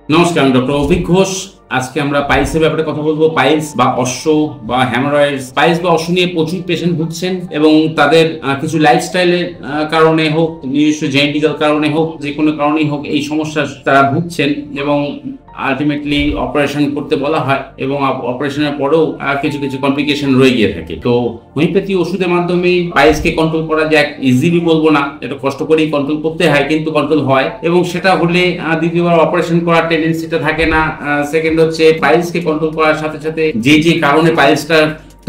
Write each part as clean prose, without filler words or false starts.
নমস্কার, আমি ডক্টর অভিক ঘোষ। আজকে আমরা পাইলসের ব্যাপারে কথা বলবো। পাইলস বা অশ্ব বা হ্যামারয়েডস, পাইলস বা অশ্ব নিয়ে প্রচুর পেশেন্ট ভুগছেন এবং তাদের কিছু লাইফস্টাইলের কারণে হোক, নিজস্ব জেনেটিক্যাল কারণে হোক, যে কোনো কারণেই হোক এই সমস্যা তারা ভুগছেন এবং আলটিমেটলি অপারেশন করতে বলা হয় এবং অপারেশনের পরেও কিছু কিছু কমপ্লিকেশন রয়ে গিয়ে থাকে। তো হোমিওপ্যাথি ওষুধের মাধ্যমে পাইলসকে কন্ট্রোল করা যায়, ইজিলি বলবো না, এটা কষ্ট করেই কন্ট্রোল করতে হয়, কিন্তু কন্ট্রোল হয় এবং সেটা হলে দ্বিতীয়বার অপারেশন করার টেন্ডেন্সিটা থাকে না। সেকেন্ড হচ্ছে পাইলসকে কন্ট্রোল করার সাথে সাথে যে যে কারণে পাইলসটা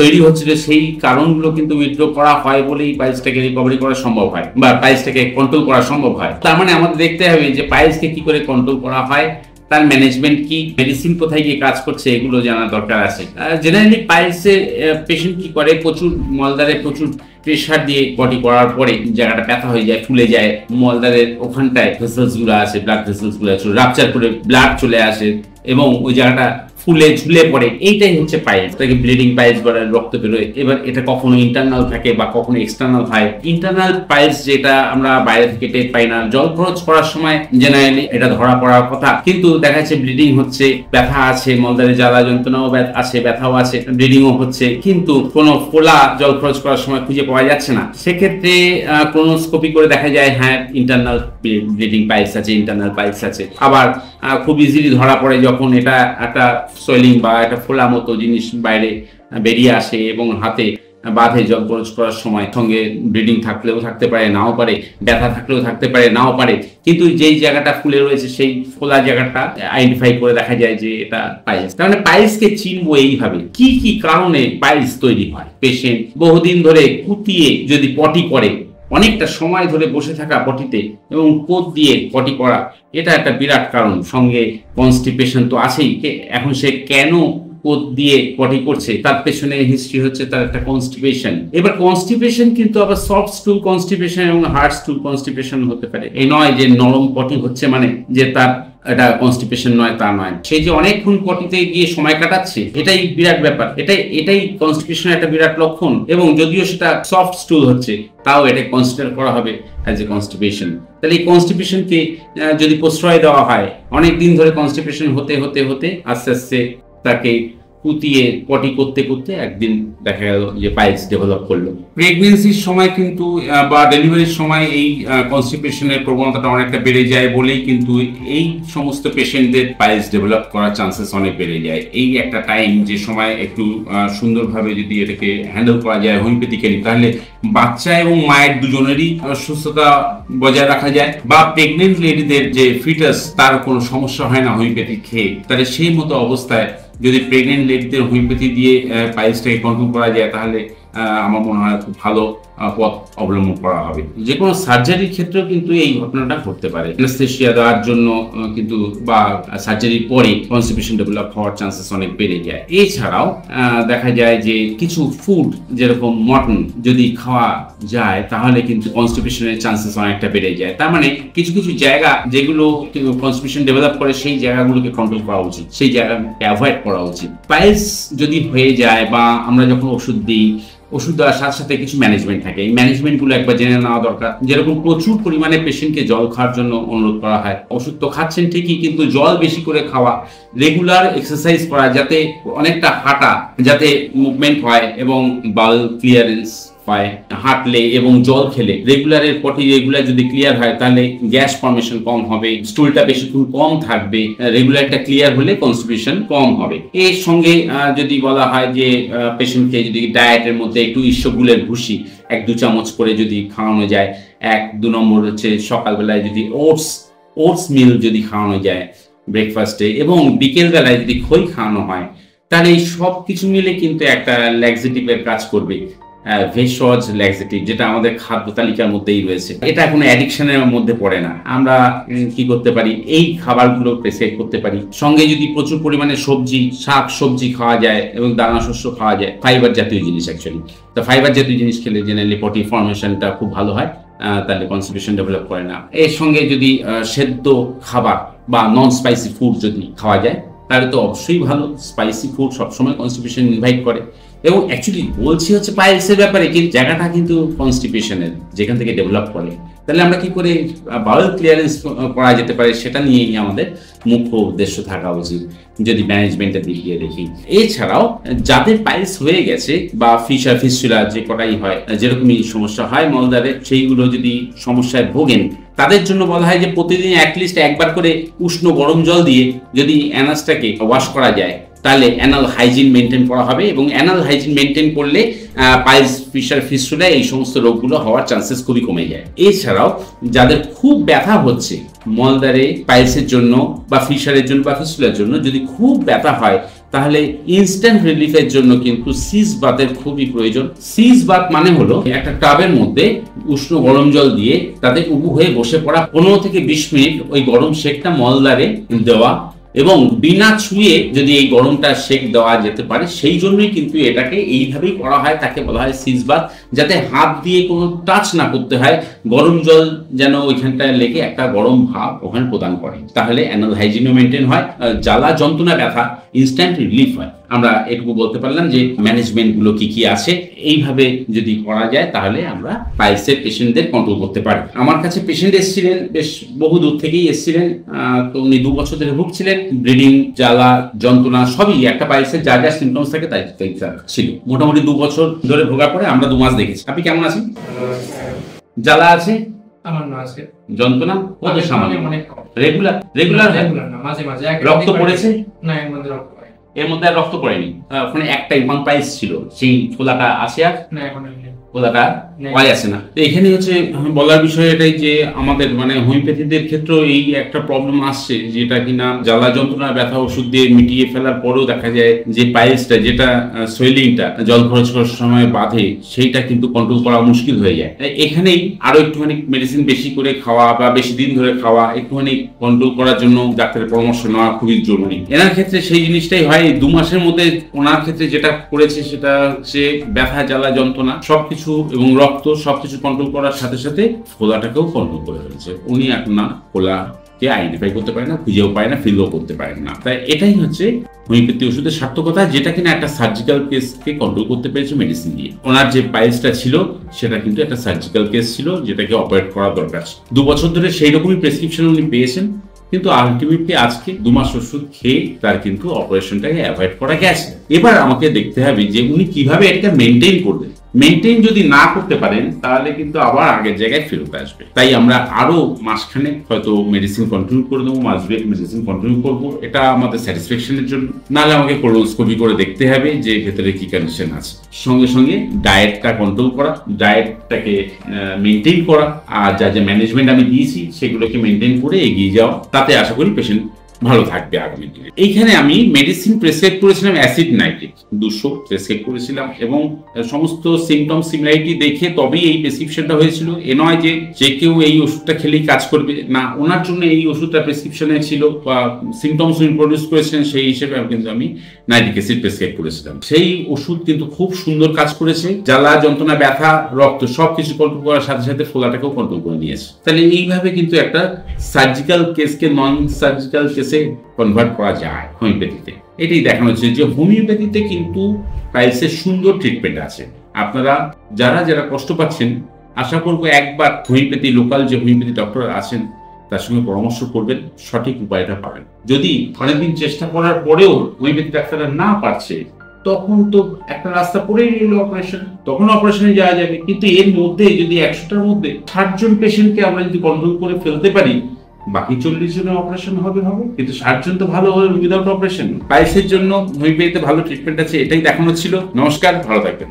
তৈরি হচ্ছিল সেই কারণগুলো কিন্তু উইথড্র করা হয় বলেই পাইলসটাকে রিকভারি করা সম্ভব হয় বা পাইলসটাকে কন্ট্রোল করা সম্ভব হয়। তার মানে আমাদের দেখতে হবে যে পাইলসকে কি করে কন্ট্রোল করা হয়, তার ম্যানেজমেন্ট কি, মেডিসিন কোথায় গিয়ে কাজ করছে, এগুলো জানা দরকার আছে। জেনারেলি পাইলসের পেশেন্ট কি করে, প্রচুর মলদ্বারে প্রচুর প্রেশার দিয়ে পটি করার পরে জায়গাটা ব্যথা হয়ে যায়, ফুলে যায়, মলদ্বারের ওখানটায় ভেসেলস গুলো আছে, ব্লাড ভেসেলস গুলো আছে, রাপচার করে ব্লাড চলে আসে এবং ওই জায়গাটা ফুলে ঝুলে পড়ে। এইটাই হচ্ছে পাইলস, এটাকে ব্লিডিং পাইলস বলে, রক্ত বেরোয়। এবার এটা কখনো ইন্টারনাল থাকে বা কখনো এক্সটার্নাল হয়। ইন্টারনাল পাইলস যেটা আমরা বাইরে থেকে টের পাই না, জল খরচ করার সময় জেনারেলি এটা ধরা পড়ার কথা, কিন্তু দেখা যাচ্ছে ব্লিডিং হচ্ছে, ব্যথা আছে, মলদ্বারে জ্বালা যন্ত্রণাও আছে, ব্যথাও আছে, ব্লিডিংও হচ্ছে, কিন্তু কোনো ফোলা জল খরচ করার সময় খুঁজে পাওয়া যাচ্ছে না। সেক্ষেত্রে ক্লোনোস্কোপি করে দেখা যায় হ্যাঁ ইন্টারনাল ব্লিডিং পাইলস আছে, ইন্টারনাল পাইলস আছে। আবার খুব ইজিলি ধরা পড়ে যখন এটা একটা সোয়েলিং বা একটা ফোলা মতো জিনিস বাইরে বেরিয়ে আসে এবং হাতে বাঁধে জল খরচ করার সময়। সঙ্গে ব্লিডিং থাকলেও থাকতে পারে, নাও পারে, ব্যথা থাকলেও থাকতে পারে, নাও পারে, কিন্তু যেই জায়গাটা ফুলে রয়েছে সেই ফোলা জায়গাটা আইডেন্টিফাই করে দেখা যায় যে এটা পাইলস। তার মানে পাইলসকে চিনবো এইভাবে, কি কি কারণে পাইলস তৈরি হয়। পেশেন্ট বহুদিন ধরে কুতিয়ে যদি পটি করে, অনেকটা সময় ধরে বসে থাকা পটিতে এবং কোদ দিয়ে পটি করা, এটা একটা বিরাট কারণ। সঙ্গে কনস্টিপেশন তো আছেই। এখন সে কেন কোদ দিয়ে পটি করছে, তার পেছনে হিস্ট্রি হচ্ছে তার একটা কনস্টিপেশন। এবার কনস্টিপেশন কিন্তু আবার সফট স্টুল কনস্টিপেশন এবং হার্ড স্টুল কনস্টিপেশন হতে পারে। এই নয় যে নরম পটি হচ্ছে মানে যে তার এটা কনস্টিপেশন নয়, তা নয়। সেই যে অনেকক্ষণ পটিতে গিয়ে সময় কাটাচ্ছে, এটাই বিরাট ব্যাপার, এটাই কনস্টিপেশনের একটা বিরাট লক্ষণ। এবং যদিও সেটা সফট স্টুল হচ্ছে, তাও এটা কনসিডার করা হবে অ্যাজ এ কনস্টিপেশন। তাহলে এই কনস্টিপেশনকে যদি প্রশ্রয় দেওয়া হয়, অনেক দিন ধরে কনস্টিপেশন হতে হতে হতে আস্তে আস্তে তাকে কুতিয়ে পটি করতে করতে একদিন দেখা গেল যে পাইলস ডেভেলপ করলো। প্রেগনেন্সির সময় কিন্তু বা ডেলিভারির সময় এই কনস্টিপেশনের প্রবণতাটা অনেকটা বেড়ে যায় বলেই কিন্তু এই সমস্ত পেশেন্টদের পাইলস ডেভেলপ করার চান্সেস অনেক বেড়ে যায়। এই একটা টাইম যে সময় একটু সুন্দরভাবে যদি এটাকে হ্যান্ডেল করা যায় হোমিওপ্যাথিক্যালি, তাহলে বাচ্চা এবং মায়ের দুজনেরই সুস্থতা বজায় রাখা যায়, বা প্রেগনেন্ট লেডিদের যে ফিটাস তার কোনো সমস্যা হয় না হোমিওপ্যাথি খেয়ে। তাহলে সেই মতো অবস্থায় যদি প্রেগনেন্ট লেডিদের হোমিওপ্যাথি দিয়ে পাইলসটাকে কন্ট্রোল করা যায়, তাহলে আমার মনে হয় খুব ভালো পথ অবলম্বন করা হবে। যে কোনো সার্জারির ক্ষেত্রেও কিন্তু এই ঘটনাটা ঘটতে পারে। অ্যানেস্থেসিয়া দেওয়ার জন্য কিন্তু বা সার্জারির পরে কনস্টিপেশন ডেভেলপ হওয়ার চান্সেস অনেক বেড়ে যায়। এছাড়াও দেখা যায় যে কিছু ফুড যেরকম মটন যদি খাওয়া যায়, তাহলে কিন্তু কনস্টিপেশনের চান্সেস অনেকটা বেড়ে যায়। তার মানে কিছু কিছু জায়গা যেগুলো কনস্টিপেশন ডেভেলপ করে, সেই জায়গাগুলোকে কন্ট্রোল করা উচিত, সেই জায়গাগুলোকে অ্যাভয়েড করা উচিত। পাইলস যদি হয়ে যায় বা আমরা যখন ওষুধ দিই, ওষুধ দেওয়ার সাথে সাথে কিছু ম্যানেজমেন্ট থাকে, এই ম্যানেজমেন্টগুলো একবার জেনে নেওয়া দরকার। যেরকম প্রচুর পরিমাণে পেশেন্টকে জল খাওয়ার জন্য অনুরোধ করা হয়। ওষুধ তো খাচ্ছেন ঠিকই, কিন্তু জল বেশি করে খাওয়া, রেগুলার এক্সারসাইজ করা, যাতে অনেকটা হাঁটা, যাতে মুভমেন্ট হয় এবং বাউল ক্লিয়ারেন্স হয়। হাঁটলে এবং জল খেলে রেগুলারের পটি রেগুলার যদি ক্লিয়ার হয়, তাহলে গ্যাস ফর্মেশন কম হবে, স্টুলটা বেশিক্ষণ কম থাকবে, রেগুলারটা ক্লিয়ার হলে কনস্টিপেশন কম হবে। এর সঙ্গে যদি বলা হয় যে পেশেন্টকে যদি ডায়েটের মধ্যে একটু ইসবগুলের ভুসি 1-2 চামচ করে যদি খাওয়ানো যায়, 1-2 নম্বর হচ্ছে সকালবেলায় যদি ওটস মিল যদি খাওয়ানো যায় ব্রেকফাস্টে, এবং বিকেলবেলায় যদি খই খাওয়ানো হয়, তাহলে এই সব কিছু মিলে কিন্তু একটা ল্যাক্সেটিভের কাজ করবে। ভেষজ ল্যাক্সেটিভ, যেটা আমাদের খাদ্য তালিকার মধ্যেই রয়েছে, এটা কোনো অ্যাডিকশনের মধ্যে পড়ে না। আমরা কি করতে পারি, এই খাবারগুলো প্রেসক্রাইব করতে পারি। সঙ্গে যদি প্রচুর পরিমাণে সবজি, শাক সবজি খাওয়া যায় এবং দানা শস্য খাওয়া যায়, ফাইবার জাতীয় জিনিস অ্যাকচুয়ালি, তো ফাইবার জাতীয় জিনিস খেলে জেনারেলি পটি ফর্মেশনটা খুব ভালো হয়, তাহলে কনস্টিপেশন ডেভেলপ করে না। এর সঙ্গে যদি সেদ্ধ খাবার বা নন স্পাইসি ফুড যদি খাওয়া যায়, তাহলে তো অবশ্যই ভালো। স্পাইসি ফুড সবসময় কনস্টিপেশন ইনভাইট করে, এবং অ্যাকচুয়ালি বলছি হচ্ছে পাইলসের ব্যাপারে, কিন্তু জায়গাটা কিন্তু কনস্টিপেশনের যেখান থেকে ডেভেলপ করে। তাহলে আমরা কি করে বাউল ক্লিয়ারেন্স করা যেতে পারে সেটা নিয়েই আমাদের মুখ্য উদ্দেশ্য থাকা উচিত যদি ম্যানেজমেন্টের দিক দিয়ে দেখি। এছাড়াও যাদের পাইলস হয়ে গেছে বা ফিস্টুলা যে কটাই হয়, যেরকমই সমস্যা হয় মলদ্বারে, সেইগুলো যদি সমস্যায় ভোগেন তাদের জন্য বলা হয় যে প্রতিদিন অ্যাটলিস্ট একবার করে উষ্ণ গরম জল দিয়ে যদি অ্যানাসটাকে ওয়াশ করা যায় তাহলে অ্যানাল হাইজিন মেনটেন করা হবে, এবং অ্যানাল হাইজিন মেনটেন করলে পাইলস, ফিস্টুলা এই সমস্ত রোগগুলো হওয়ার চান্সেস খুবই কমে যায়। এছাড়াও যাদের খুব ব্যথা হচ্ছে মলদ্বারে পাইলসের জন্য বা ফিশারের জন্য বা ফিস্টুলার জন্য, যদি খুব ব্যথা হয় তাহলে ইনস্ট্যান্ট রিলিফের জন্য কিন্তু সিজ বাথের খুবই প্রয়োজন। সিজ বাথ মানে হলো একটা টাবের মধ্যে উষ্ণ গরম জল দিয়ে তাতে উবু হয়ে বসে পড়া, 15 থেকে 20 মিনিট ওই গরম শেকটা মলদ্বারে দেওয়া, এবং বিনা ছুঁয়ে যদি এই গরমটা শেক দেওয়া যেতে পারে, সেই জন্যই কিন্তু এটাকে এইভাবেই করা হয়। তাকে বলা হয় সিজ বাথ, যাতে হাত দিয়ে কোনো টাচ না করতে হয়, গরম জল যেন ওইখানটায় লেগে একটা গরম ভাব ওখানে প্রদান করে, তাহলে অ্যানাল হাইজিনও মেনটেন হয়, জ্বালা যন্ত্রণা ব্যথা ইনস্ট্যান্ট রিলিফ হয়। আমরা এটুকু বলতে পারলাম যে ম্যানেজমেন্ট গুলো কি কি আছে, এইভাবে যদি করা যায় তাহলে আমরা পাইলসের পেশেন্টদের কন্ট্রোল করতে পারি। আমার কাছে পেশেন্ট এসেছিলেন, বেশ বহু দূর থেকেই এসেছিলেন, তো উনি 2 বছর ধরে ভুগছিলেন, ব্লিডিং, জ্বালা যন্ত্রণা সবই, একটা পাইলসের যা যা সিমটমস থাকে তাই ছিল। মোটামুটি 2 বছর ধরে ভোগার পরে আমরা 2 মাস দেখেছি। আপনি কেমন আছেন? জ্বালা আছে? আমার না আছে। যন্ত্রণা কত সামান্য? রেগুলার না, মাঝে মাঝে। রক্ত পড়েছে? না, এর মধ্যে রক্ত পড়ে। এর মধ্যে আর রক্ত পড়েনি? ওখানে একটাই ওয়ান পাইলস ছিল, সেই ফোলাটা আছে আর? না, এখন নেই। ফোলাটা পাওয়া যাচ্ছে না। তো এখানে হচ্ছে বলার বিষয় এটাই যে আমাদের মানে হোমিওপ্যাথিদের ক্ষেত্রেও এই একটা প্রবলেম আসছে, যেটা কিনা জ্বালা যন্ত্রণা ব্যথা ওষুধ দিয়ে মিটিয়ে ফেলার পরেও দেখা যায় যে পাইলসটা, যেটা সোয়েলিংটা জল খরচ করার সময় বাঁধে, সেইটা কিন্তু কন্ট্রোল করা মুশকিল হয়ে যায়। এখানেই আরো একটুখানি মেডিসিন বেশি করে খাওয়া বা বেশি দিন ধরে খাওয়া, একটুখানি কন্ট্রোল করার জন্য ডাক্তারের পরামর্শ নেওয়া খুবই জরুরি। এনার ক্ষেত্রে সেই জিনিসটাই হয়। 2 মাসের মধ্যে ওনার ক্ষেত্রে যেটা করেছে সেটা হচ্ছে ব্যথা, জ্বালা যন্ত্রণা সবকিছু এবং রক্ত সবকিছু কন্ট্রোল করার সাথে সাথে ফোলাটাকেও কন্ট্রোল করে ফেলেছে। উনি এখন না ফোলাকে আইডেন্টিফাই করতে পারে না, খুঁজেও পায় না, ফিলও করতে পারেন না। তাই এটাই হচ্ছে হোমিওপ্যাথি ওষুধের সার্থকতা, যেটা কিনা একটা সার্জিক্যাল কেসকে কন্ট্রোল করতে পেরেছে মেডিসিন দিয়ে। ওনার যে পাইলসটা ছিল সেটা কিন্তু একটা সার্জিক্যাল কেস ছিল, যেটাকে অপারেট করা দরকার। 2 বছর ধরে সেই রকমই প্রেসক্রিপশন উনি পেয়েছেন, কিন্তু আলটিমেটলি আজকে 2 মাস ওষুধ খেয়ে তার কিন্তু অপারেশনটাকে অ্যাভয়েড করা গেছে। এবার আমাকে দেখতে হবে যে উনি কিভাবে এটা মেনটেন করবেন। মেনটেন যদি না করতে পারেন তাহলে কিন্তু আবার আগের জায়গায় ফেরত আসবে। তাই আমরা আরো মাসখানেক হয়তো মেডিসিন কন্টিনিউ করে দেবো, মাসব্রেক মেডিসিন কন্টিনিউ করবো, এটা আমাদের স্যাটিসফ্যাকশনের জন্য। নাহলে আমাকে কোলোনোস্কোপি করে দেখতে হবে যে ভেতরে কি কন্ডিশন আছে। সঙ্গে সঙ্গে ডায়েটটা কন্ট্রোল করা, ডায়েটটাকে মেনটেন করা, আর যা যা ম্যানেজমেন্ট আমি দিয়েছি সেগুলোকে মেনটেন করে এগিয়ে যাওয়া, তাতে আশা করি পেশেন্ট ভালো থাকবে আগামী দিনে। এইখানে আমি মেডিসিন প্রেসক্রাইব করেছিলাম অ্যাসিড নাইট্রিক 200 প্রেসক্রাইব করেছিলাম, এবং সমস্ত সিমটম সিমিলারিটি দেখে তবেই এই প্রেসক্রিপশনটা হয়েছিল। এ নয় যে কেউ এই ওষুধটা খেলেই কাজ করবে না, ওনার জন্য এই ওষুধটা প্রেসক্রিপশনে ছিল বা সিমটমস প্রডিউস করেছিলেন, সেই হিসেবে কিন্তু আমি নাইট্রিক অ্যাসিড প্রেসক্রাইব করেছিলাম। সেই ওষুধ কিন্তু খুব সুন্দর কাজ করেছে, জ্বালা যন্ত্রণা ব্যথা রক্ত সবকিছু কন্ট্রোল করার সাথে সাথে ফোলাটাকেও কন্ট্রোল করে নিয়েছে। তাহলে এইভাবে কিন্তু একটা সার্জিক্যাল কেসকে নন সার্জিক্যাল কেসে কনভার্ট করা যায় হোমিওপ্যাথিতে। এটাই দেখানো হচ্ছে যে হোমিওপ্যাথিতে কিন্তু পাইলসের সুন্দর ট্রিটমেন্ট আছে। আপনারা যারা যারা কষ্ট পাচ্ছেন, আশা করবো একবার হোমিওপ্যাথি লোকাল যে হোমিওপ্যাথি ডক্টর আছেন তার সঙ্গে পরামর্শ করবেন, সঠিক উপায়টা পাবেন। যদি অনেকদিন চেষ্টা করার পরেও হোমিওপ্যাথি ডাক্তাররা না পারছে, তখন তো একটা রাস্তা পড়েই রইল অপারেশন, তখন অপারেশনে যাওয়া যাবে। কিন্তু এর মধ্যে যদি 100টার মধ্যে 60 জন পেশেন্টকে আমরা যদি কন্ট্রোল করে ফেলতে পারি, বাকি 40 জনের অপারেশন হবে, কিন্তু 60 জন তো ভালো হলো উইদাউট অপারেশন। পাইলসের জন্য হোমিওপ্যাথিতে ভালো ট্রিটমেন্ট আছে, এটাই দেখানো ছিল। নমস্কার, ভালো থাকবেন।